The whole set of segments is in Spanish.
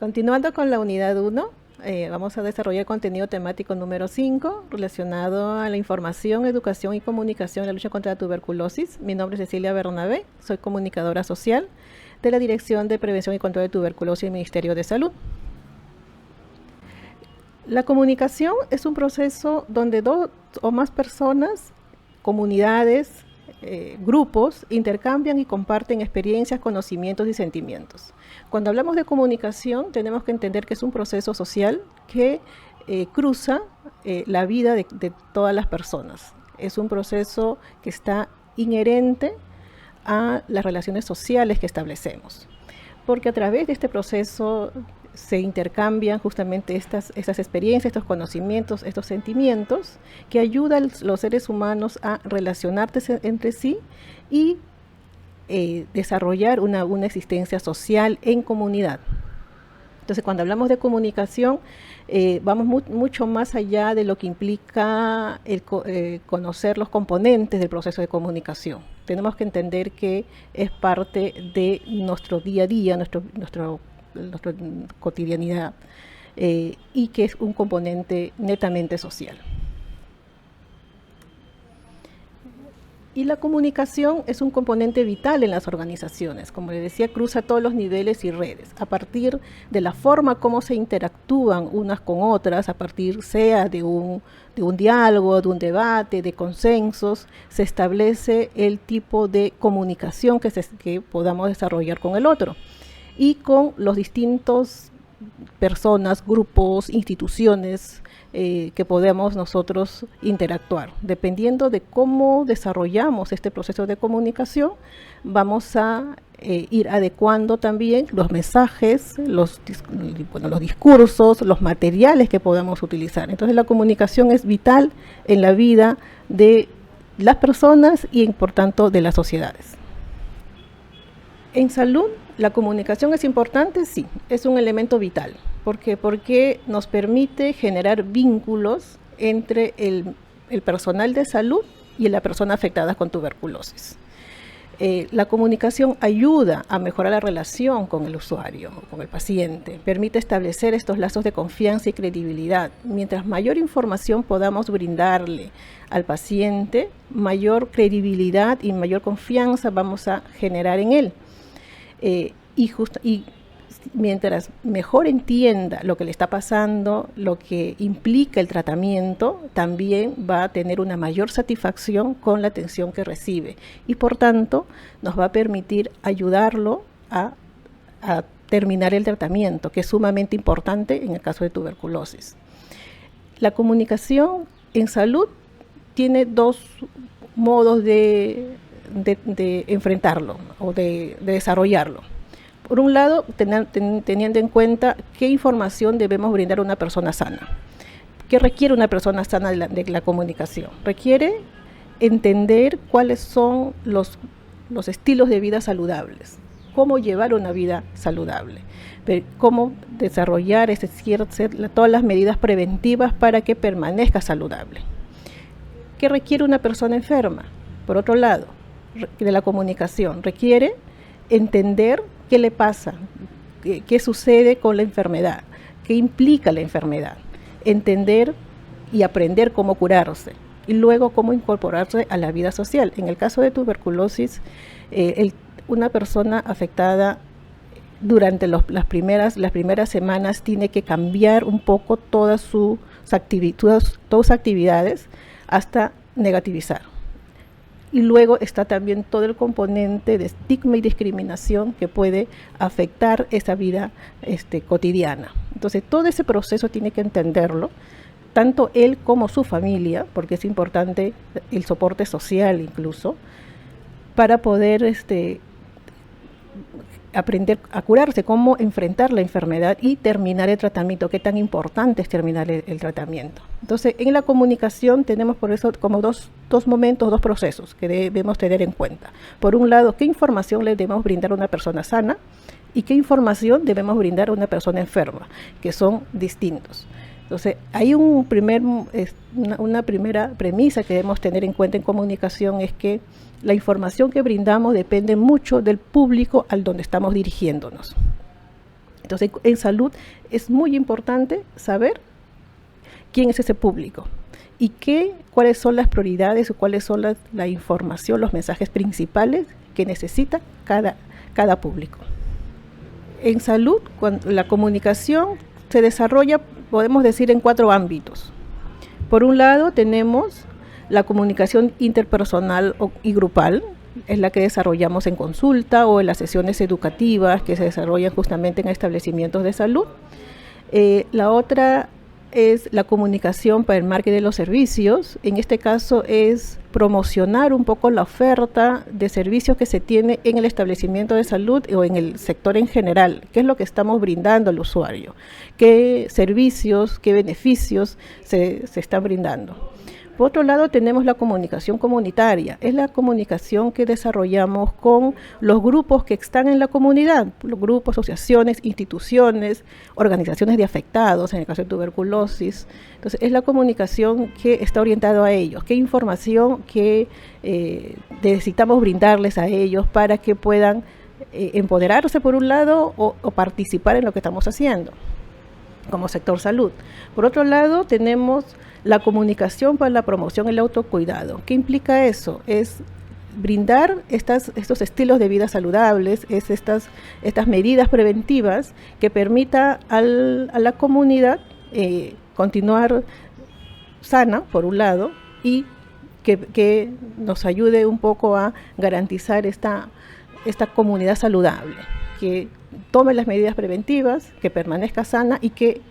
Continuando con la unidad 1, vamos a desarrollar contenido temático número 5 relacionado a la información, educación y comunicación en la lucha contra la tuberculosis. Mi nombre es Cecilia Bernabé, soy comunicadora social de la Dirección de Prevención y Control de Tuberculosis del Ministerio de Salud. La comunicación es un proceso donde dos o más personas, comunidades, grupos intercambian y comparten experiencias, conocimientos y sentimientos. Cuando hablamos de comunicación, tenemos que entender que es un proceso social que cruza la vida de todas las personas. Es un proceso que está inherente a las relaciones sociales que establecemos, porque a través de este proceso se intercambian justamente estas experiencias, estos conocimientos, estos sentimientos que ayudan a los seres humanos a relacionarse entre sí y desarrollar una existencia social en comunidad. Entonces, cuando hablamos de comunicación, vamos mucho más allá de lo que implica conocer los componentes del proceso de comunicación. Tenemos que entender que es parte de nuestro día a día, nuestra cotidianidad, y que es un componente netamente social. Y la comunicación es un componente vital en las organizaciones. Como les decía, cruza todos los niveles y redes. A partir de la forma como se interactúan unas con otras, a partir sea de un diálogo, de un debate, de consensos, se establece el tipo de comunicación que podamos desarrollar con el otro y con los distintos personas, grupos, instituciones que podemos nosotros interactuar. Dependiendo de cómo desarrollamos este proceso de comunicación, vamos a ir adecuando también los mensajes, los discursos, los materiales que podamos utilizar. Entonces la comunicación es vital en la vida de las personas y por tanto de las sociedades. En salud, ¿la comunicación es importante? Sí, es un elemento vital. ¿Por qué? Porque nos permite generar vínculos entre el personal de salud y la persona afectada con tuberculosis. La comunicación ayuda a mejorar la relación con el usuario, con el paciente, permite establecer estos lazos de confianza y credibilidad. Mientras mayor información podamos brindarle al paciente, mayor credibilidad y mayor confianza vamos a generar en él. Y mientras mejor entienda lo que le está pasando, lo que implica el tratamiento, también va a tener una mayor satisfacción con la atención que recibe y por tanto nos va a permitir ayudarlo a terminar el tratamiento, que es sumamente importante en el caso de tuberculosis. La comunicación en salud tiene dos modos de enfrentarlo o de desarrollarlo. Por un lado, teniendo en cuenta qué información debemos brindar a una persona sana. ¿Qué requiere una persona sana de la comunicación? Requiere entender cuáles son los estilos de vida saludables, cómo llevar una vida saludable, cómo desarrollar todas las medidas preventivas para que permanezca saludable. ¿Qué requiere una persona enferma? Por otro lado, de la comunicación, requiere entender qué le pasa, qué sucede con la enfermedad, qué implica la enfermedad, entender y aprender cómo curarse y luego cómo incorporarse a la vida social. En el caso de tuberculosis, una persona afectada durante las primeras semanas tiene que cambiar un poco todas sus actividades hasta negativizar. Y luego está también todo el componente de estigma y discriminación que puede afectar esa vida cotidiana. Entonces, todo ese proceso tiene que entenderlo, tanto él como su familia, porque es importante el soporte social incluso, para poder aprender a curarse, cómo enfrentar la enfermedad y terminar el tratamiento, qué tan importante es terminar el tratamiento. Entonces, en la comunicación tenemos por eso como dos momentos, dos procesos que debemos tener en cuenta. Por un lado, qué información le debemos brindar a una persona sana y qué información debemos brindar a una persona enferma, que son distintos. Entonces, hay una primera premisa que debemos tener en cuenta en comunicación, es que la información que brindamos depende mucho del público al donde estamos dirigiéndonos. Entonces, en salud es muy importante saber quién es ese público y cuáles son las prioridades o cuáles son la información, los mensajes principales que necesita cada público. En salud, la comunicación se desarrolla, podemos decir, en 4 ámbitos. Por un lado, tenemos la comunicación interpersonal y grupal, es la que desarrollamos en consulta o en las sesiones educativas que se desarrollan justamente en establecimientos de salud. La otra es la comunicación para el marketing de los servicios. En este caso es promocionar un poco la oferta de servicios que se tiene en el establecimiento de salud o en el sector en general. ¿Qué es lo que estamos brindando al usuario? ¿Qué servicios, qué beneficios se están brindando? Por otro lado, tenemos la comunicación comunitaria. Es la comunicación que desarrollamos con los grupos que están en la comunidad, los grupos, asociaciones, instituciones, organizaciones de afectados, en el caso de tuberculosis. Entonces, es la comunicación que está orientada a ellos. ¿Qué información que necesitamos brindarles a ellos para que puedan empoderarse por un lado o participar en lo que estamos haciendo como sector salud? Por otro lado, tenemos la comunicación para la promoción y el autocuidado. ¿Qué implica eso? Es brindar estos estilos de vida saludables, estas medidas preventivas que permita a la comunidad continuar sana, por un lado, y que nos ayude un poco a garantizar esta comunidad saludable, que tome las medidas preventivas, que permanezca sana y que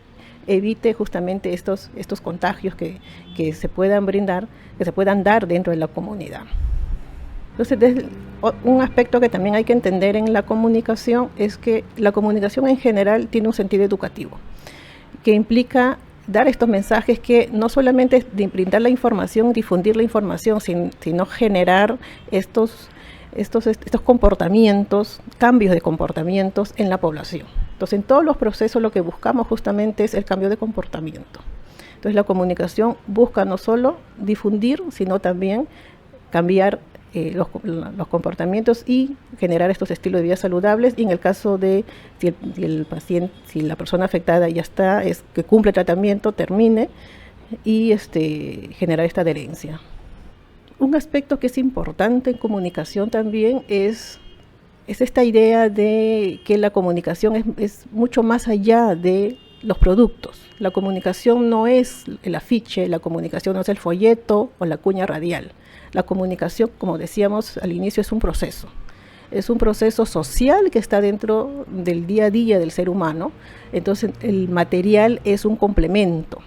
evite justamente estos contagios que se puedan brindar, que se puedan dar dentro de la comunidad. Entonces, un aspecto que también hay que entender en la comunicación es que la comunicación en general tiene un sentido educativo, que implica dar estos mensajes que no solamente es de brindar la información, difundir la información, sino generar estos comportamientos, cambios de comportamientos en la población. Entonces, en todos los procesos lo que buscamos justamente es el cambio de comportamiento. Entonces, la comunicación busca no solo difundir, sino también cambiar los comportamientos y generar estos estilos de vida saludables. Y en el caso de si el paciente, si la persona afectada ya está, es que cumple el tratamiento, termine y generar esta adherencia. Un aspecto que es importante en comunicación también es esta idea de que la comunicación es mucho más allá de los productos. La comunicación no es el afiche, la comunicación no es el folleto o la cuña radial. La comunicación, como decíamos al inicio, es un proceso. Es un proceso social que está dentro del día a día del ser humano. Entonces, el material es un complemento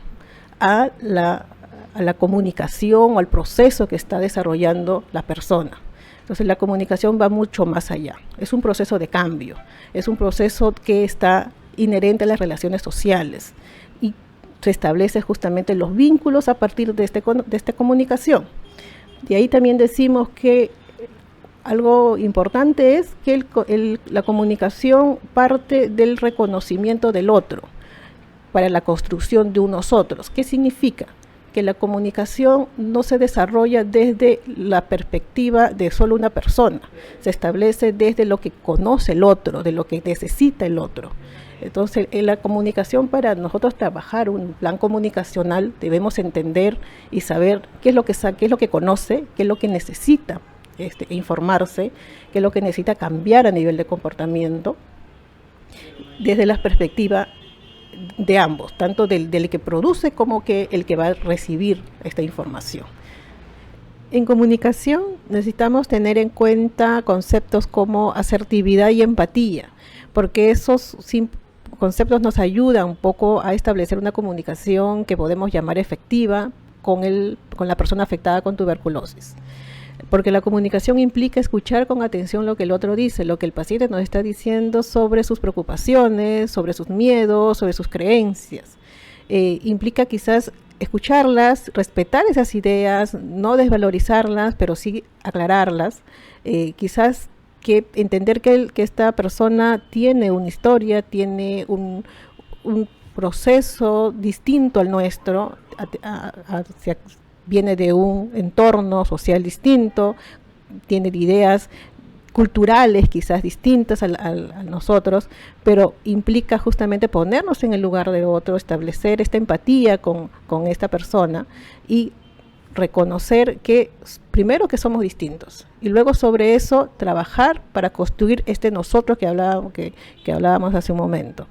a la comunicación o al proceso que está desarrollando la persona. Entonces, la comunicación va mucho más allá. Es un proceso de cambio, es un proceso que está inherente a las relaciones sociales y se establecen justamente los vínculos a partir de esta comunicación. De ahí también decimos que algo importante es que la comunicación parte del reconocimiento del otro para la construcción de un nosotros. ¿Qué significa? Que la comunicación no se desarrolla desde la perspectiva de solo una persona, se establece desde lo que conoce el otro, de lo que necesita el otro. Entonces, en la comunicación, para nosotros trabajar un plan comunicacional, debemos entender y saber qué es lo que conoce, qué es lo que necesita informarse, qué es lo que necesita cambiar a nivel de comportamiento, desde la perspectiva de ambos, tanto del que produce como que el que va a recibir esta información. En comunicación necesitamos tener en cuenta conceptos como asertividad y empatía, porque esos conceptos nos ayudan un poco a establecer una comunicación que podemos llamar efectiva con la persona afectada con tuberculosis. Porque la comunicación implica escuchar con atención lo que el otro dice, lo que el paciente nos está diciendo sobre sus preocupaciones, sobre sus miedos, sobre sus creencias. Implica quizás escucharlas, respetar esas ideas, no desvalorizarlas, pero sí aclararlas. Quizás que entender que esta persona tiene una historia, tiene un proceso distinto al nuestro, viene de un entorno social distinto, tiene ideas culturales quizás distintas a nosotros, pero implica justamente ponernos en el lugar de otro, establecer esta empatía con esta persona y reconocer que primero que somos distintos y luego sobre eso trabajar para construir este nosotros que hablábamos hace un momento.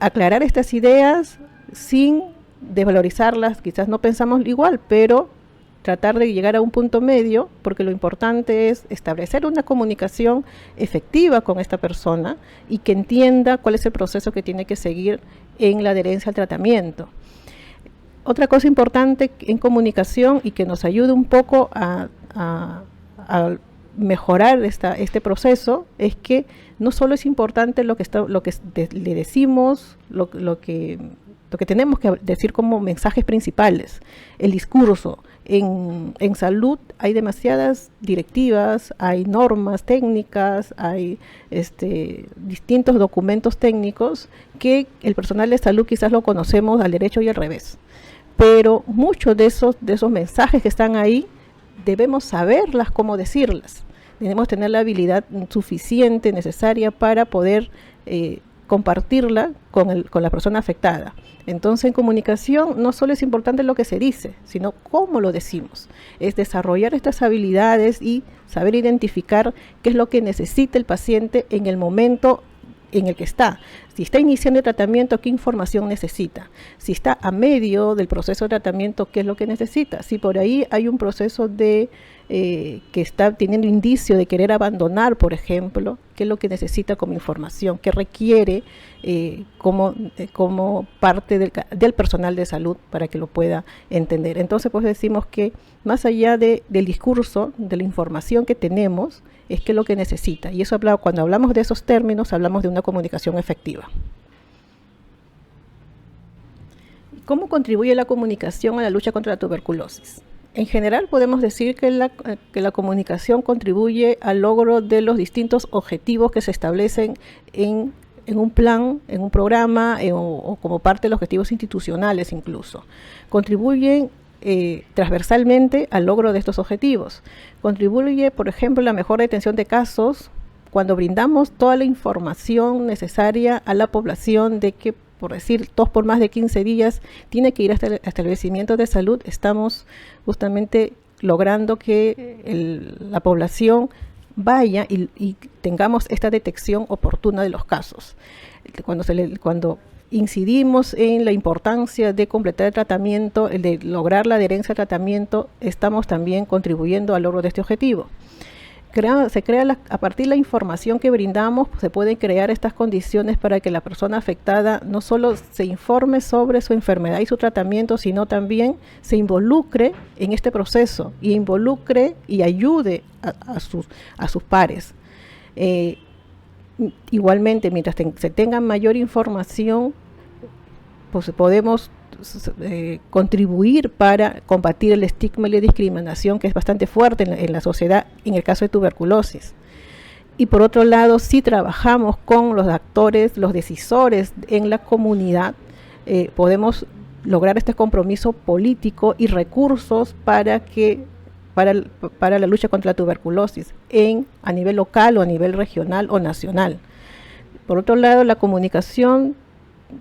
Aclarar estas ideas sin desvalorizarlas, quizás no pensamos igual, pero tratar de llegar a un punto medio, porque lo importante es establecer una comunicación efectiva con esta persona y que entienda cuál es el proceso que tiene que seguir en la adherencia al tratamiento. Otra cosa importante en comunicación y que nos ayuda un poco a mejorar este proceso es que no solo es importante lo que le decimos, lo que tenemos que decir como mensajes principales, el discurso. En salud hay demasiadas directivas, hay normas técnicas, hay distintos documentos técnicos que el personal de salud quizás lo conocemos al derecho y al revés. Pero muchos de esos mensajes que están ahí debemos saberlas cómo decirlas. Debemos tener la habilidad suficiente, necesaria para poder compartirla con la persona afectada. Entonces, en comunicación no solo es importante lo que se dice, sino cómo lo decimos. Es desarrollar estas habilidades y saber identificar qué es lo que necesita el paciente en el momento en el que está. Si está iniciando el tratamiento, ¿qué información necesita? Si está a medio del proceso de tratamiento, ¿qué es lo que necesita? Si por ahí hay un proceso que está teniendo indicio de querer abandonar, por ejemplo, ¿qué es lo que necesita como información? ¿Qué requiere como parte del personal de salud para que lo pueda entender? Entonces, pues decimos que más allá del discurso, de la información que tenemos, es que es lo que necesita. Y eso cuando hablamos de esos términos, hablamos de una comunicación efectiva. ¿Cómo contribuye la comunicación a la lucha contra la tuberculosis? En general podemos decir que la comunicación contribuye al logro de los distintos objetivos que se establecen en un plan, en un programa o como parte de los objetivos institucionales incluso. Contribuyen transversalmente al logro de estos objetivos. Contribuye, por ejemplo, a la mejor detención de casos cuando brindamos toda la información necesaria a la población de que, por decir, tos por más de 15 días tiene que ir hasta el establecimiento de salud. Estamos justamente logrando que la población vaya y tengamos esta detección oportuna de los casos. Cuando incidimos en la importancia de completar el tratamiento, de lograr la adherencia al tratamiento, estamos también contribuyendo al logro de este objetivo. A partir de la información que brindamos, se pueden crear estas condiciones para que la persona afectada no solo se informe sobre su enfermedad y su tratamiento, sino también se involucre en este proceso y involucre y ayude a sus pares. Igualmente, mientras se tenga mayor información, pues podemos contribuir para combatir el estigma y la discriminación que es bastante fuerte en la sociedad en el caso de tuberculosis. Y por otro lado, si trabajamos con los actores, los decisores en la comunidad, podemos lograr este compromiso político y recursos para la lucha contra la tuberculosis a nivel local o a nivel regional o nacional. Por otro lado, la comunicación,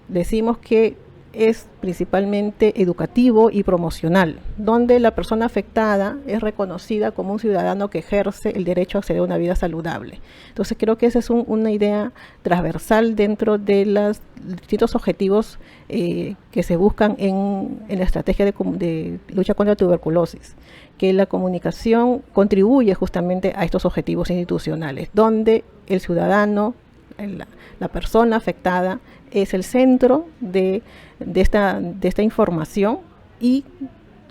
decimos que es principalmente educativo y promocional, donde la persona afectada es reconocida como un ciudadano que ejerce el derecho a acceder a una vida saludable. Entonces creo que esa es una idea transversal dentro de los distintos objetivos que se buscan en la estrategia de lucha contra la tuberculosis, que la comunicación contribuye justamente a estos objetivos institucionales, donde el ciudadano, la persona afectada, es el centro de esta información, y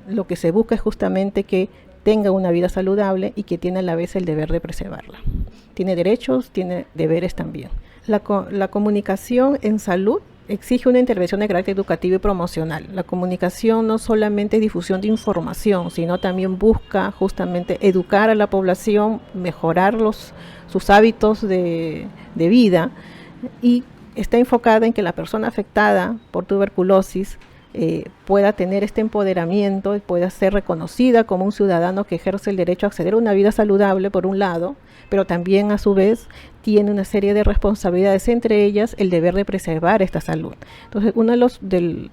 lo que se busca es justamente que tenga una vida saludable y que tiene a la vez el deber de preservarla. Tiene derechos, tiene deberes también. La comunicación en salud exige una intervención de carácter educativo y promocional. La comunicación no solamente es difusión de información, sino también busca justamente educar a la población, mejorar sus hábitos de vida, y está enfocada en que la persona afectada por tuberculosis pueda tener este empoderamiento y pueda ser reconocida como un ciudadano que ejerce el derecho a acceder a una vida saludable, por un lado, pero también a su vez tiene una serie de responsabilidades, entre ellas el deber de preservar esta salud. Entonces, uno de los del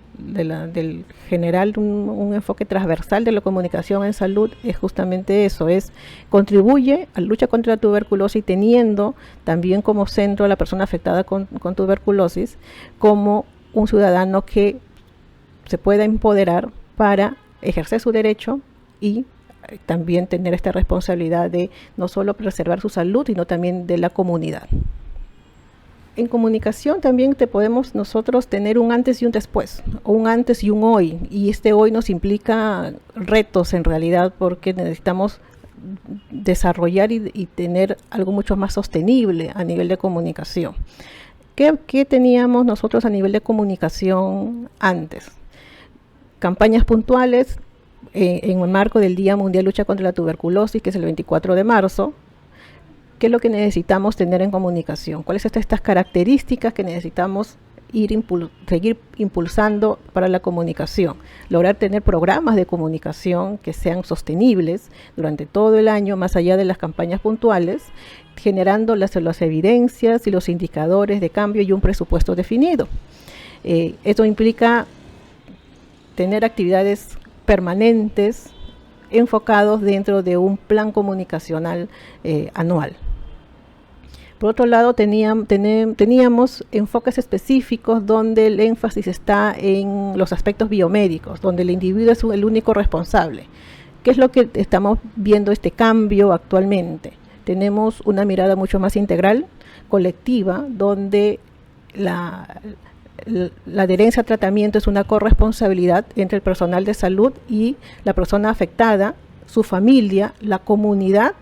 general, un enfoque transversal de la comunicación en salud es justamente eso, es contribuye a la lucha contra la tuberculosis, teniendo también como centro a la persona afectada con tuberculosis como un ciudadano que se pueda empoderar para ejercer su derecho y también tener esta responsabilidad de no solo preservar su salud, sino también de la comunidad. En comunicación también podemos nosotros tener un antes y un después, o un antes y un hoy, y este hoy nos implica retos en realidad, porque necesitamos desarrollar y tener algo mucho más sostenible a nivel de comunicación. ¿Qué teníamos nosotros a nivel de comunicación antes? Campañas puntuales en el marco del Día Mundial de Lucha contra la Tuberculosis, que es el 24 de marzo. ¿Qué es lo que necesitamos tener en comunicación? ¿Cuáles son estas características que necesitamos seguir impulsando para la comunicación? Lograr tener programas de comunicación que sean sostenibles durante todo el año, más allá de las campañas puntuales, generando las evidencias y los indicadores de cambio y un presupuesto definido. Esto implica tener actividades permanentes enfocados dentro de un plan comunicacional anual. Por otro lado, teníamos enfoques específicos donde el énfasis está en los aspectos biomédicos, donde el individuo es el único responsable. ¿Qué es lo que estamos viendo este cambio actualmente? Tenemos una mirada mucho más integral, colectiva, donde la adherencia al tratamiento es una corresponsabilidad entre el personal de salud y la persona afectada, su familia, la comunidad,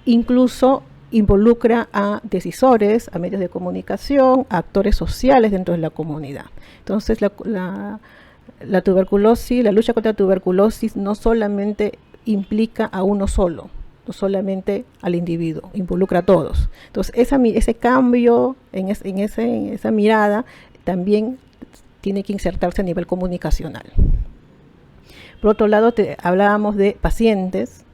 incluso involucra a decisores, a medios de comunicación, a actores sociales dentro de la comunidad. Entonces, la tuberculosis, la lucha contra la tuberculosis no solamente implica a uno solo, no solamente al individuo, involucra a todos. Entonces, ese cambio en esa mirada también tiene que insertarse a nivel comunicacional. Por otro lado, hablábamos de pacientes,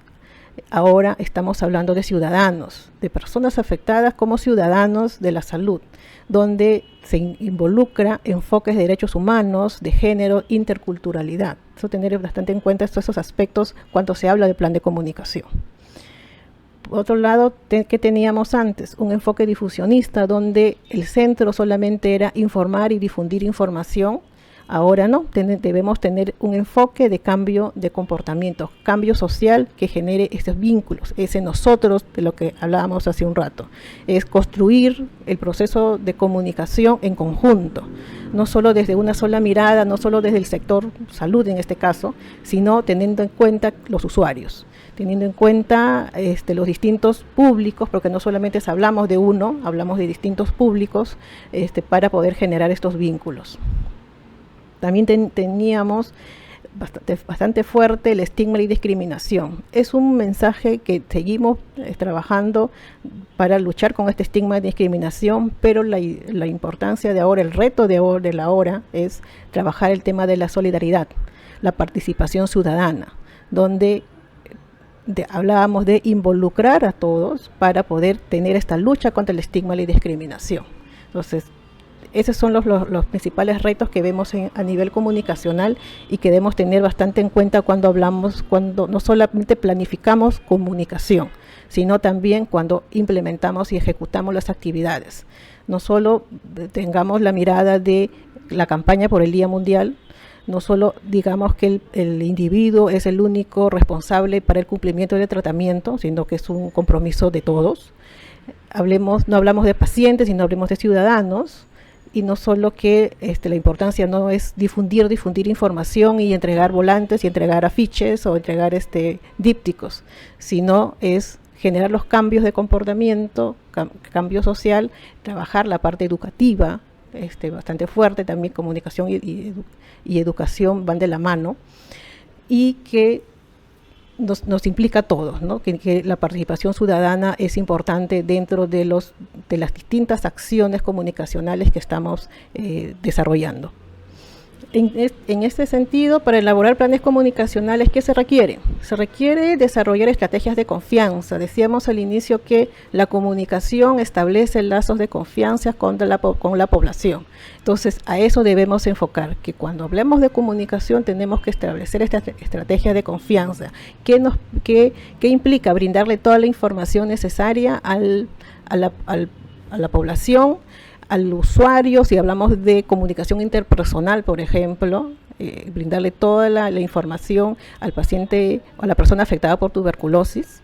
ahora estamos hablando de ciudadanos, de personas afectadas como ciudadanos de la salud, donde se involucra enfoques de derechos humanos, de género, interculturalidad. Eso tener bastante en cuenta esos aspectos cuando se habla de plan de comunicación. Por otro lado, ¿qué teníamos antes? Un enfoque difusionista donde el centro solamente era informar y difundir información. Ahora no, debemos tener un enfoque de cambio de comportamiento, cambio social que genere estos vínculos. Ese nosotros, de lo que hablábamos hace un rato, es construir el proceso de comunicación en conjunto, no solo desde una sola mirada, no solo desde el sector salud en este caso, sino teniendo en cuenta los usuarios, teniendo en cuenta los distintos públicos, porque no solamente hablamos de uno, hablamos de distintos públicos para poder generar estos vínculos. También teníamos bastante fuerte el estigma y discriminación. Es un mensaje que seguimos trabajando para luchar con este estigma y discriminación, pero la importancia de ahora, el reto de la hora es trabajar el tema de la solidaridad, la participación ciudadana, donde hablábamos de involucrar a todos para poder tener esta lucha contra el estigma y discriminación. Entonces, esos son los principales retos que vemos a nivel comunicacional y que debemos tener bastante en cuenta cuando no solamente planificamos comunicación, sino también cuando implementamos y ejecutamos las actividades. No solo tengamos la mirada de la campaña por el Día Mundial, no solo digamos que el individuo es el único responsable para el cumplimiento del tratamiento, sino que es un compromiso de todos. No hablamos de pacientes, sino hablemos de ciudadanos. Y no solo que la importancia no es difundir información y entregar volantes y entregar afiches o entregar dípticos, sino es generar los cambios de comportamiento, cambio social, trabajar la parte educativa, bastante fuerte, también comunicación y educación van de la mano, y que nos implica a todos, ¿no? Que la participación ciudadana es importante dentro de las distintas acciones comunicacionales que estamos desarrollando. En este sentido, para elaborar planes comunicacionales, ¿qué se requiere? Se requiere desarrollar estrategias de confianza. Decíamos al inicio que la comunicación establece lazos de confianza con la población. Entonces, a eso debemos enfocar, que cuando hablemos de comunicación tenemos que establecer esta estrategia de confianza. ¿Qué implica? Brindarle toda la información necesaria a la población, al usuario. Si hablamos de comunicación interpersonal, por ejemplo, brindarle toda la información al paciente o a la persona afectada por tuberculosis.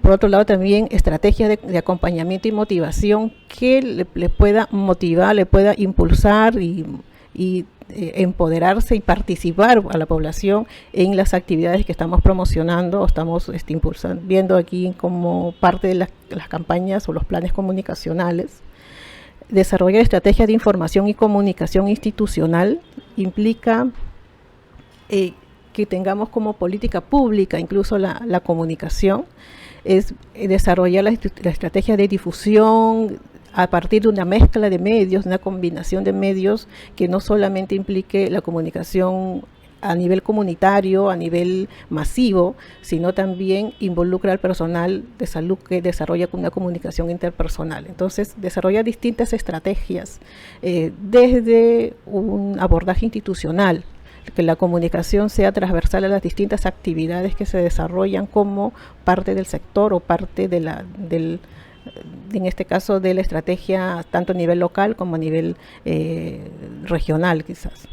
Por otro lado, también estrategias de acompañamiento y motivación que le pueda motivar, le pueda impulsar y empoderarse y participar a la población en las actividades que estamos promocionando o estamos impulsando, viendo aquí como parte de las campañas o los planes comunicacionales. Desarrollar estrategias de información y comunicación institucional implica que tengamos como política pública incluso la comunicación. Es desarrollar la estrategia de difusión a partir de una mezcla de medios, una combinación de medios que no solamente implique la comunicación a nivel comunitario, a nivel masivo, sino también involucra al personal de salud que desarrolla una comunicación interpersonal. Entonces, desarrolla distintas estrategias desde un abordaje institucional, que la comunicación sea transversal a las distintas actividades que se desarrollan como parte del sector o parte en este caso de la estrategia tanto a nivel local como a nivel regional quizás.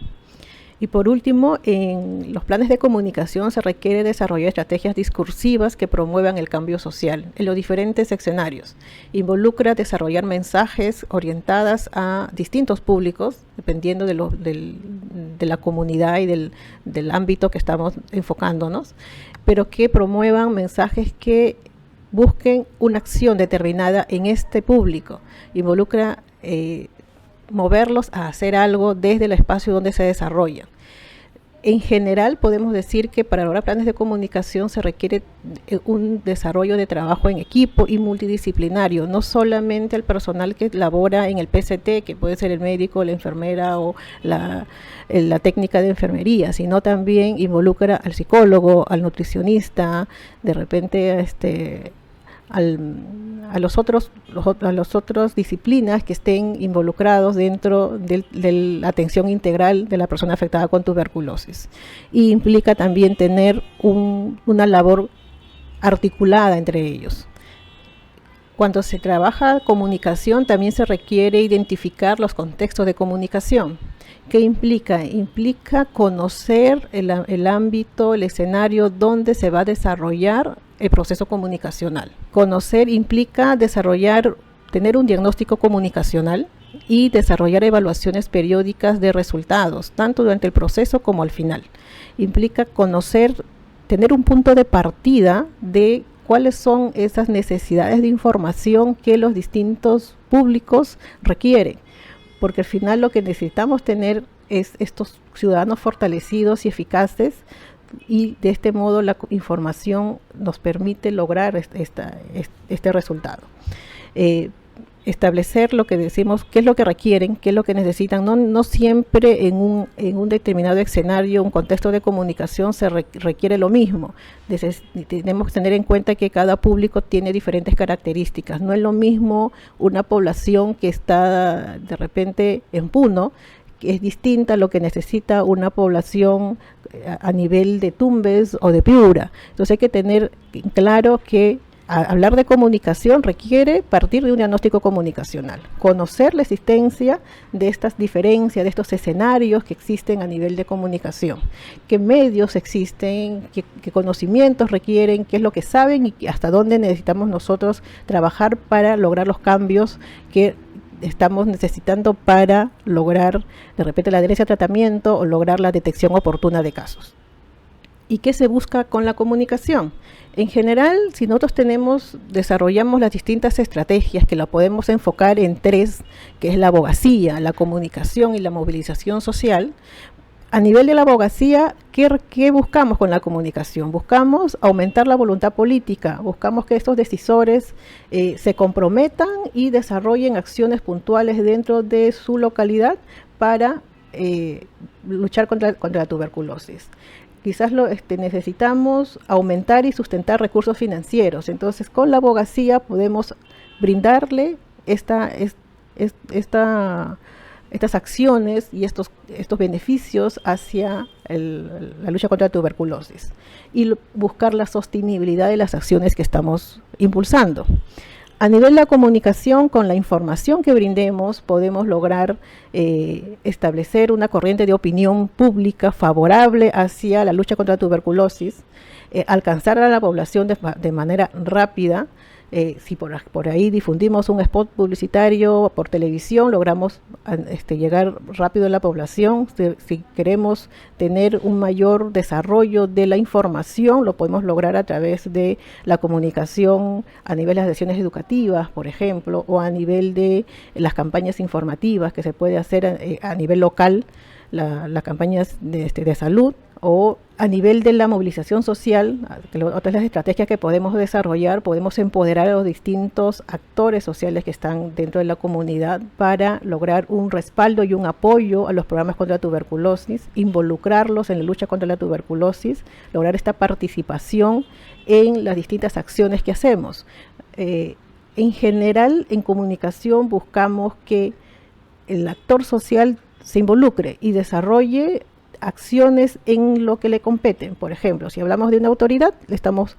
Y por último, en los planes de comunicación se requiere desarrollar estrategias discursivas que promuevan el cambio social en los diferentes escenarios. Involucra desarrollar mensajes orientadas a distintos públicos, dependiendo de la comunidad y del ámbito que estamos enfocándonos, pero que promuevan mensajes que busquen una acción determinada en este público. Involucra moverlos a hacer algo desde el espacio donde se desarrollan. En general podemos decir que para lograr planes de comunicación se requiere un desarrollo de trabajo en equipo y multidisciplinario, no solamente el personal que labora en el PCT, que puede ser el médico, la enfermera o la técnica de enfermería, sino también involucra al psicólogo, al nutricionista, de repente a los otros disciplinas que estén involucrados dentro de la atención integral de la persona afectada con tuberculosis. Y implica también tener una labor articulada entre ellos. Cuando se trabaja comunicación, también se requiere identificar los contextos de comunicación. ¿Qué implica? Implica conocer el ámbito, el escenario donde se va a desarrollar el proceso comunicacional. Conocer implica tener un diagnóstico comunicacional y desarrollar evaluaciones periódicas de resultados, tanto durante el proceso como al final. Implica tener un punto de partida de cuáles son esas necesidades de información que los distintos públicos requieren, porque al final lo que necesitamos tener es estos ciudadanos fortalecidos y eficaces, y de este modo la información nos permite lograr este resultado. Establecer lo que decimos, qué es lo que requieren, qué es lo que necesitan. No siempre en un determinado escenario, un contexto de comunicación se requiere lo mismo. Tenemos que tener en cuenta que cada público tiene diferentes características. No es lo mismo una población que está de repente en Puno, que es distinta a lo que necesita una población a nivel de Tumbes o de Piura. Entonces hay que tener claro que hablar de comunicación requiere partir de un diagnóstico comunicacional, conocer la existencia de estas diferencias, de estos escenarios que existen a nivel de comunicación, qué medios existen, qué conocimientos requieren, qué es lo que saben y hasta dónde necesitamos nosotros trabajar para lograr los cambios que estamos necesitando para lograr de repente la adherencia a tratamiento o lograr la detección oportuna de casos. ¿Y qué se busca con la comunicación? En general, si nosotros desarrollamos las distintas estrategias que la podemos enfocar en tres, que es la abogacía, la comunicación y la movilización social. A nivel de la abogacía, ¿qué buscamos con la comunicación? Buscamos aumentar la voluntad política, buscamos que estos decisores se comprometan y desarrollen acciones puntuales dentro de su localidad para luchar contra la tuberculosis. Quizás necesitamos aumentar y sustentar recursos financieros. Entonces, con la abogacía podemos brindarle estas acciones y estos beneficios hacia la lucha contra la tuberculosis y buscar la sostenibilidad de las acciones que estamos impulsando. A nivel de la comunicación, con la información que brindemos, podemos lograr establecer una corriente de opinión pública favorable hacia la lucha contra la tuberculosis, alcanzar a la población de manera rápida. Si por ahí difundimos un spot publicitario por televisión, logramos llegar rápido a la población. Si queremos tener un mayor desarrollo de la información, lo podemos lograr a través de la comunicación a nivel de las sesiones educativas, por ejemplo, o a nivel de las campañas informativas que se puede hacer a nivel local, las campañas de salud, o a nivel de la movilización social. Otras las estrategias que podemos desarrollar, podemos empoderar a los distintos actores sociales que están dentro de la comunidad para lograr un respaldo y un apoyo a los programas contra la tuberculosis, involucrarlos en la lucha contra la tuberculosis, lograr esta participación en las distintas acciones que hacemos. En general, en comunicación buscamos que el actor social se involucre y desarrolle acciones en lo que le competen. Por ejemplo, si hablamos de una autoridad, nos estamos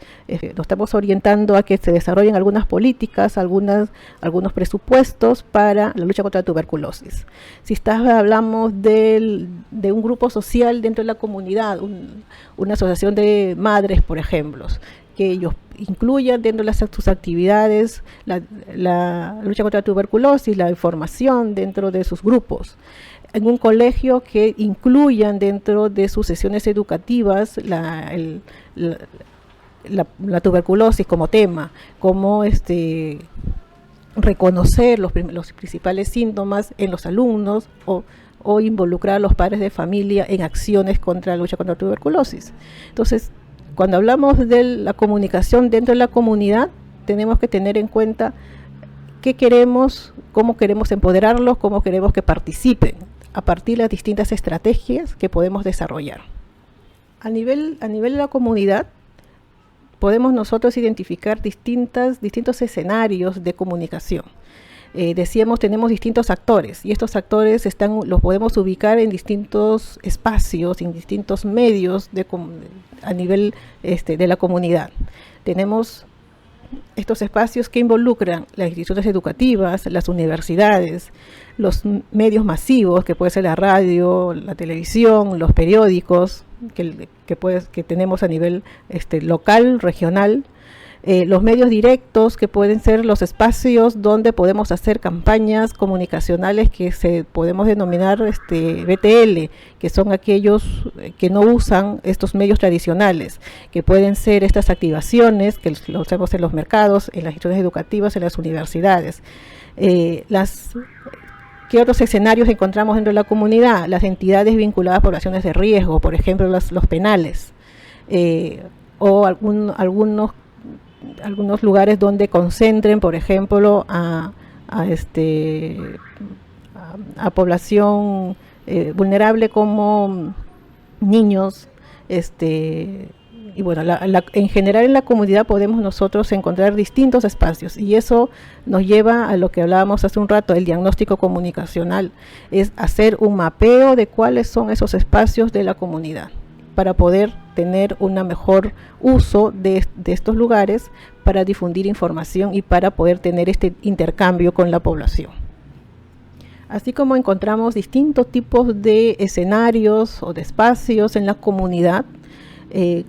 orientando a que se desarrollen algunas políticas, algunos presupuestos para la lucha contra la tuberculosis. Si hablamos de un grupo social dentro de la comunidad, una asociación de madres, por ejemplo, que ellos incluyan dentro de sus actividades la lucha contra la tuberculosis, la información dentro de sus grupos. En un colegio, que incluyan dentro de sus sesiones educativas la tuberculosis como tema, como reconocer los principales síntomas en los alumnos o involucrar a los padres de familia en acciones contra la lucha contra la tuberculosis. Entonces, cuando hablamos de la comunicación dentro de la comunidad, tenemos que tener en cuenta qué queremos, cómo queremos empoderarlos, cómo queremos que participen, a partir de las distintas estrategias que podemos desarrollar. A nivel de la comunidad, podemos nosotros identificar distintos escenarios de comunicación. Decíamos, tenemos distintos actores, y estos actores los podemos ubicar en distintos espacios, en distintos medios a nivel de la comunidad. Tenemos estos espacios que involucran las instituciones educativas, las universidades, los medios masivos, que puede ser la radio, la televisión, los periódicos que tenemos a nivel local, regional, los medios directos, que pueden ser los espacios donde podemos hacer campañas comunicacionales que podemos denominar BTL, que son aquellos que no usan estos medios tradicionales, que pueden ser estas activaciones que lo hacemos en los mercados, en las instituciones educativas, en las universidades. ¿Qué otros escenarios encontramos dentro de la comunidad? Las entidades vinculadas a poblaciones de riesgo, por ejemplo, los penales, o algunos lugares donde concentren, por ejemplo, a población vulnerable, como niños, y bueno, en general en la comunidad podemos nosotros encontrar distintos espacios, y eso nos lleva a lo que hablábamos hace un rato, el diagnóstico comunicacional. Es hacer un mapeo de cuáles son esos espacios de la comunidad, para poder tener un mejor uso de estos lugares, para difundir información y para poder tener este intercambio con la población. Así como encontramos distintos tipos de escenarios o de espacios en la comunidad,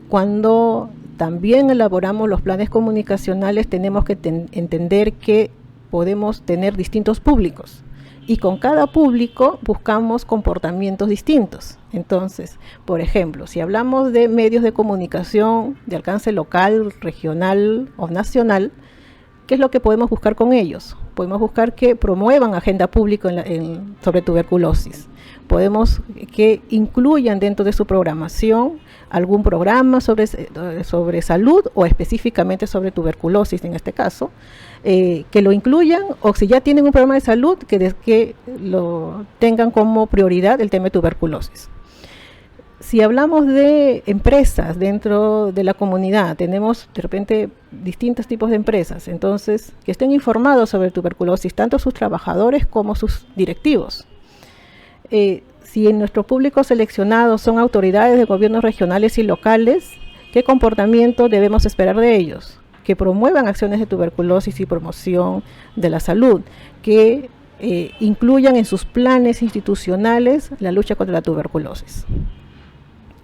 cuando también elaboramos los planes comunicacionales, tenemos que entender que podemos tener distintos públicos, y con cada público buscamos comportamientos distintos. Entonces, por ejemplo, si hablamos de medios de comunicación de alcance local, regional o nacional, ¿qué es lo que podemos buscar con ellos? podemos buscar que promuevan agenda pública sobre tuberculosis. Podemos que incluyan dentro de su programación algún programa sobre salud o específicamente sobre tuberculosis en este caso, que lo incluyan, o si ya tienen un programa de salud, que lo tengan como prioridad el tema de tuberculosis. Si hablamos de empresas dentro de la comunidad, tenemos de repente distintos tipos de empresas, entonces que estén informados sobre tuberculosis, tanto sus trabajadores como sus directivos. Si en nuestro público seleccionado son autoridades de gobiernos regionales y locales, ¿qué comportamiento debemos esperar de ellos? Que promuevan acciones de tuberculosis y promoción de la salud, que incluyan en sus planes institucionales la lucha contra la tuberculosis.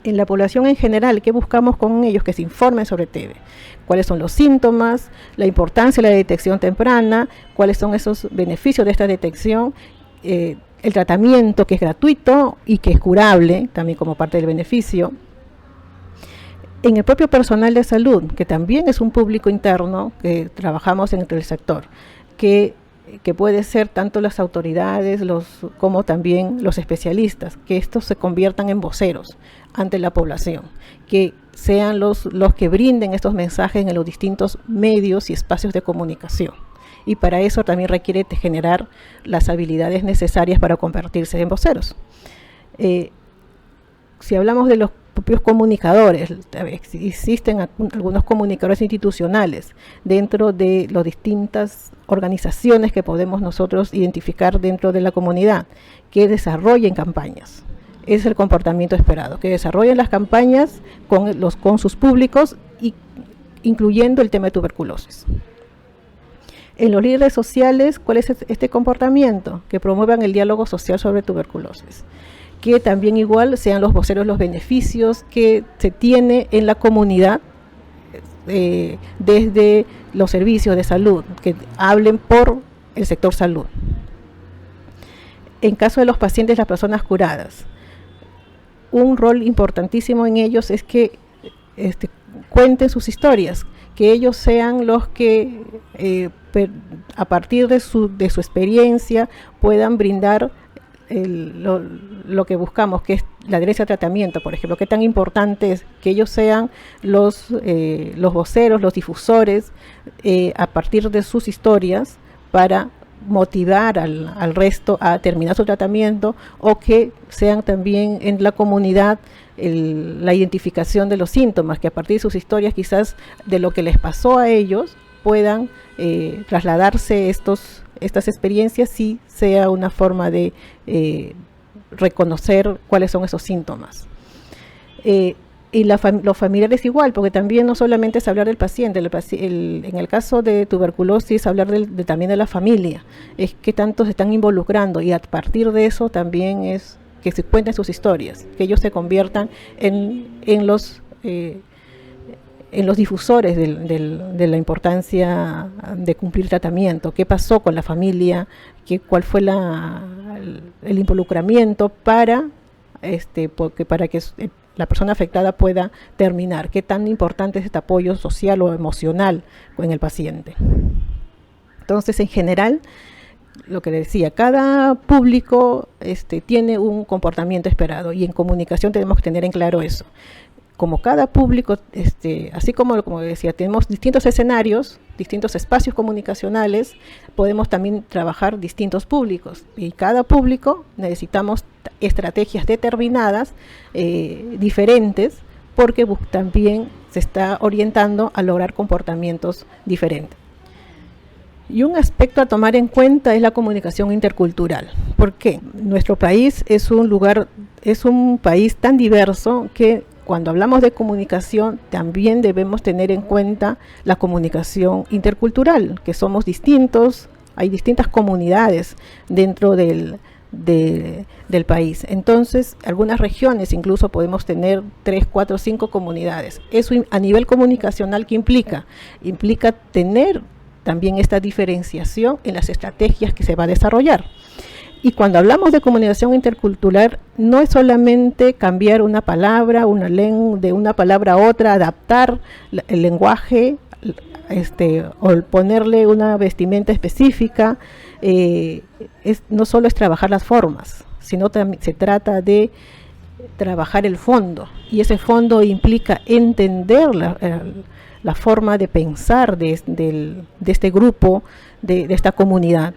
En la población en general, ¿qué buscamos con ellos? Que se informen sobre TB. ¿Cuáles son los síntomas? La importancia de la detección temprana. ¿Cuáles son esos beneficios de esta detección? El tratamiento, que es gratuito y que es curable, también como parte del beneficio. En el propio personal de salud, que también es un público interno, que trabajamos en el sector, que puede ser tanto las autoridades como también los especialistas, que estos se conviertan en voceros ante la población, que sean los que brinden estos mensajes en los distintos medios y espacios de comunicación. Y para eso también requiere generar las habilidades necesarias para convertirse en voceros. Si hablamos de los propios comunicadores, existen algunos comunicadores institucionales dentro de las distintas organizaciones que podemos nosotros identificar dentro de la comunidad, que desarrollen campañas. Es el comportamiento esperado, que desarrollen las campañas con sus públicos, incluyendo el tema de tuberculosis. En los líderes sociales, ¿cuál es este comportamiento? Que promuevan el diálogo social sobre tuberculosis. Que también igual sean los voceros los beneficios que se tiene en la comunidad desde los servicios de salud, que hablen por el sector salud. En caso de los pacientes, las personas curadas, un rol importantísimo en ellos es que cuenten sus historias, que ellos sean los que a partir de su experiencia puedan brindar lo que buscamos, que es la adherencia al tratamiento, por ejemplo. Qué tan importante es que ellos sean los voceros, los difusores, a partir de sus historias, para motivar al resto a terminar su tratamiento, o que sean también en la comunidad la identificación de los síntomas, que a partir de sus historias, quizás de lo que les pasó a ellos, puedan trasladarse estas experiencias, si sea una forma de reconocer cuáles son esos síntomas. Y los familiares igual, porque también no solamente es hablar del paciente, en el caso de tuberculosis, hablar también de la familia, es que tanto se están involucrando, y a partir de eso también es que se cuenten sus historias, que ellos se conviertan en los difusores de la importancia de cumplir tratamiento. ¿Qué pasó con la familia? ¿Cuál fue el involucramiento para que la persona afectada pueda terminar? ¿Qué tan importante es este apoyo social o emocional en el paciente? Entonces, en general, lo que decía, cada público tiene un comportamiento esperado, y en comunicación tenemos que tener en claro eso. Como cada público, así como decía, tenemos distintos escenarios, distintos espacios comunicacionales, podemos también trabajar distintos públicos, y cada público necesitamos estrategias determinadas, diferentes, porque también se está orientando a lograr comportamientos diferentes. Y un aspecto a tomar en cuenta es la comunicación intercultural. ¿Por qué? Nuestro país es un país tan diverso que cuando hablamos de comunicación también debemos tener en cuenta la comunicación intercultural, que somos distintos, hay distintas comunidades dentro del país. Entonces, algunas regiones incluso podemos tener 3, 4, 5 comunidades. Eso a nivel comunicacional, ¿qué implica? Implica tener también esta diferenciación en las estrategias que se va a desarrollar. Y cuando hablamos de comunicación intercultural, no es solamente cambiar una palabra, de una palabra a otra, adaptar el lenguaje o ponerle una vestimenta específica, no solo es trabajar las formas, sino también se trata de trabajar el fondo, y ese fondo implica entender la forma de pensar de este grupo, de esta comunidad.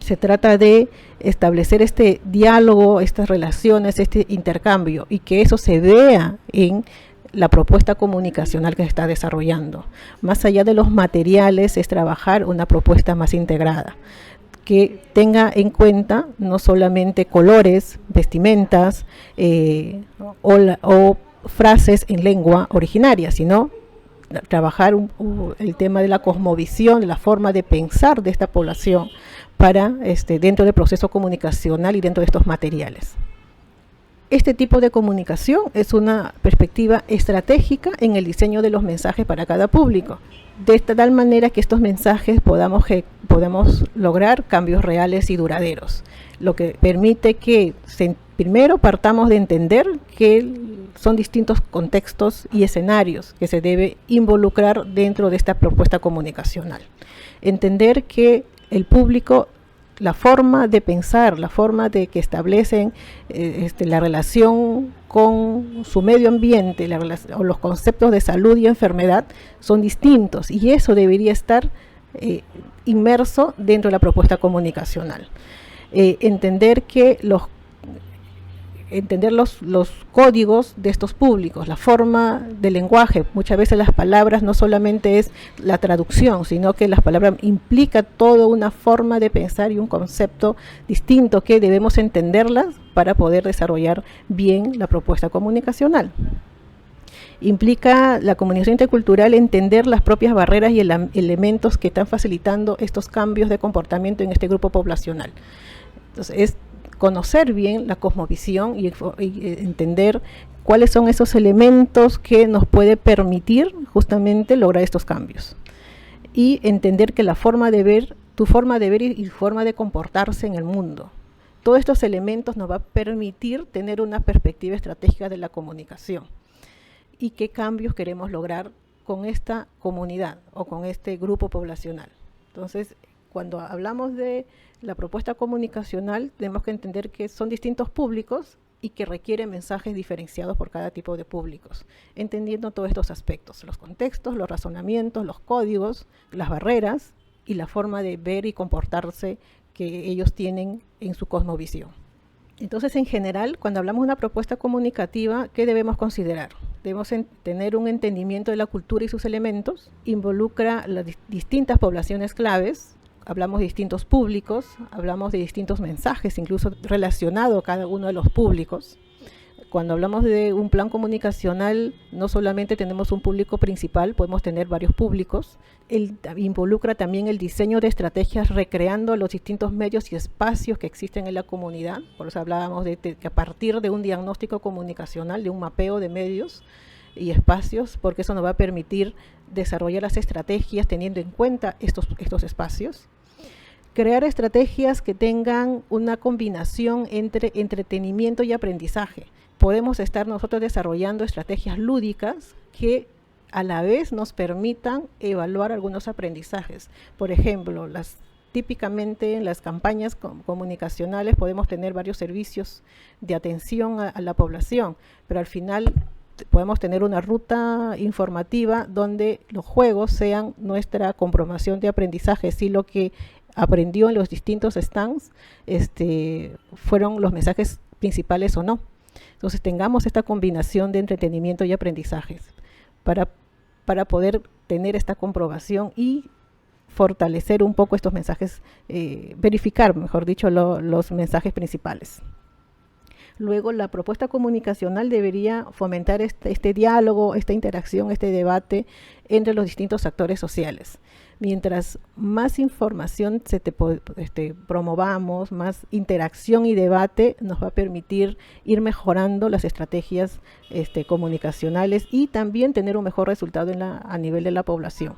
Se trata de establecer este diálogo, estas relaciones, este intercambio, y que eso se vea en la propuesta comunicacional que se está desarrollando. Más allá de los materiales, es trabajar una propuesta más integrada, que tenga en cuenta no solamente colores, vestimentas o frases en lengua originaria, sino trabajar el tema de la cosmovisión, de la forma de pensar de esta población para dentro del proceso comunicacional y dentro de estos materiales. Este tipo de comunicación es una perspectiva estratégica en el diseño de los mensajes para cada público, de tal manera que estos mensajes podamos lograr cambios reales y duraderos, lo que permite que primero partamos de entender que son distintos contextos y escenarios que se debe involucrar dentro de esta propuesta comunicacional. Entender que el público, la forma de pensar, la forma de que establecen la relación con su medio ambiente, o los conceptos de salud y enfermedad son distintos, y eso debería estar inmerso dentro de la propuesta comunicacional. Entender los códigos de estos públicos, la forma del lenguaje. Muchas veces las palabras no solamente es la traducción, sino que las palabras implican toda una forma de pensar y un concepto distinto que debemos entenderlas para poder desarrollar bien la propuesta comunicacional. Implica la comunicación intercultural entender las propias barreras y elementos que están facilitando estos cambios de comportamiento en este grupo poblacional. Entonces, es conocer bien la cosmovisión y entender cuáles son esos elementos que nos puede permitir justamente lograr estos cambios. Y entender que tu forma de ver y forma de comportarse en el mundo. Todos estos elementos nos va a permitir tener una perspectiva estratégica de la comunicación y qué cambios queremos lograr con esta comunidad o con este grupo poblacional. Entonces, cuando hablamos de la propuesta comunicacional, tenemos que entender que son distintos públicos y que requieren mensajes diferenciados por cada tipo de públicos, entendiendo todos estos aspectos, los contextos, los razonamientos, los códigos, las barreras y la forma de ver y comportarse que ellos tienen en su cosmovisión. Entonces, en general, cuando hablamos de una propuesta comunicativa, ¿qué debemos considerar? Debemos tener un entendimiento de la cultura y sus elementos, involucra las distintas poblaciones claves, hablamos de distintos públicos, hablamos de distintos mensajes, incluso relacionado a cada uno de los públicos. Cuando hablamos de un plan comunicacional, no solamente tenemos un público principal, podemos tener varios públicos. Involucra también el diseño de estrategias recreando los distintos medios y espacios que existen en la comunidad. Por eso hablábamos de que a partir de un diagnóstico comunicacional, de un mapeo de medios y espacios, porque eso nos va a permitir desarrollar las estrategias teniendo en cuenta estos espacios. Crear estrategias que tengan una combinación entre entretenimiento y aprendizaje. Podemos estar nosotros desarrollando estrategias lúdicas que a la vez nos permitan evaluar algunos aprendizajes. Por ejemplo, típicamente en las campañas comunicacionales podemos tener varios servicios de atención a la población, pero al final podemos tener una ruta informativa donde los juegos sean nuestra comprobación de aprendizaje, si lo que aprendió en los distintos stands fueron los mensajes principales o no. Entonces tengamos esta combinación de entretenimiento y aprendizajes para poder tener esta comprobación y fortalecer un poco estos mensajes, verificar, mejor dicho, los mensajes principales. Luego, la propuesta comunicacional debería fomentar este diálogo, esta interacción, este debate entre los distintos actores sociales. Mientras más información promovamos, más interacción y debate nos va a permitir ir mejorando las estrategias comunicacionales y también tener un mejor resultado a nivel de la población.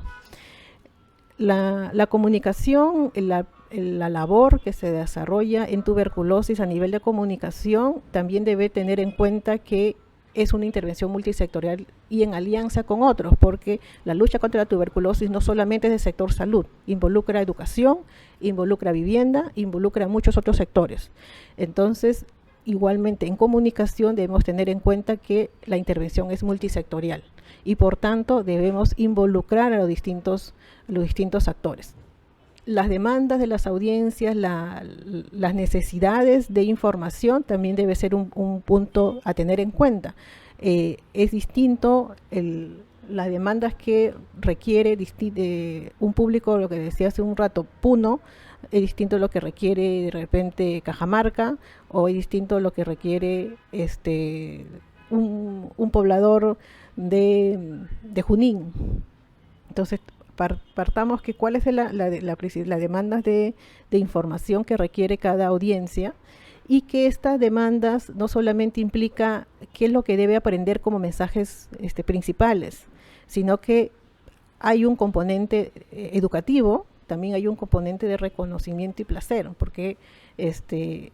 La comunicación, la labor que se desarrolla en tuberculosis a nivel de comunicación también debe tener en cuenta que es una intervención multisectorial y en alianza con otros, porque la lucha contra la tuberculosis no solamente es del sector salud, involucra educación, involucra vivienda, involucra muchos otros sectores. Entonces, igualmente en comunicación debemos tener en cuenta que la intervención es multisectorial y por tanto debemos involucrar a los distintos actores. Las demandas de las audiencias, las necesidades de información también debe ser un punto a tener en cuenta. Es distinto las demandas que requiere un público, lo que decía hace un rato, Puno, es distinto lo que requiere de repente Cajamarca, o es distinto lo que requiere un poblador de Junín. Entonces, partamos que cuál es la demanda de información que requiere cada audiencia, y que estas demandas no solamente implica qué es lo que debe aprender como mensajes principales, sino que hay un componente educativo, también hay un componente de reconocimiento y placer, porque hay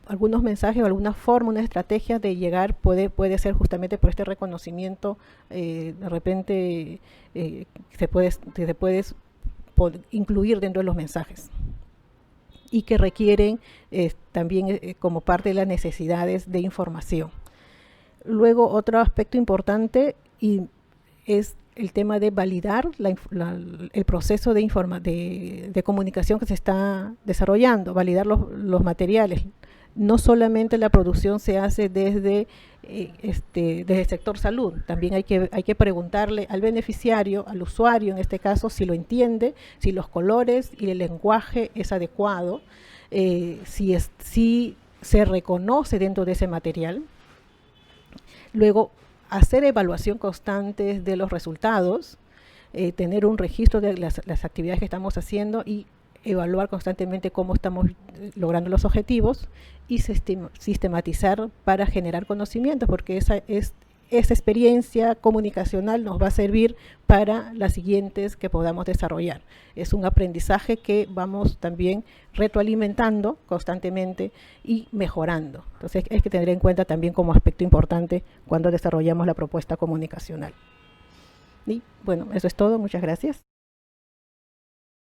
algunos mensajes o alguna forma, una estrategia de llegar puede ser justamente por este reconocimiento, de repente se puede incluir dentro de los mensajes, y que requieren también como parte de las necesidades de información. Luego, otro aspecto importante es el tema de validar el proceso de comunicación que se está desarrollando, validar los materiales. No solamente la producción se hace desde el sector salud, también hay que preguntarle al beneficiario, al usuario en este caso, si lo entiende, si los colores y el lenguaje es adecuado, si se reconoce dentro de ese material. Luego, hacer evaluación constante de los resultados, tener un registro de las actividades que estamos haciendo y evaluar constantemente cómo estamos logrando los objetivos, y sistematizar para generar conocimientos, porque esa experiencia comunicacional nos va a servir para las siguientes que podamos desarrollar. Es un aprendizaje que vamos también retroalimentando constantemente y mejorando. Entonces hay que tener en cuenta también como aspecto importante cuando desarrollamos la propuesta comunicacional. Y bueno, eso es todo. Muchas gracias.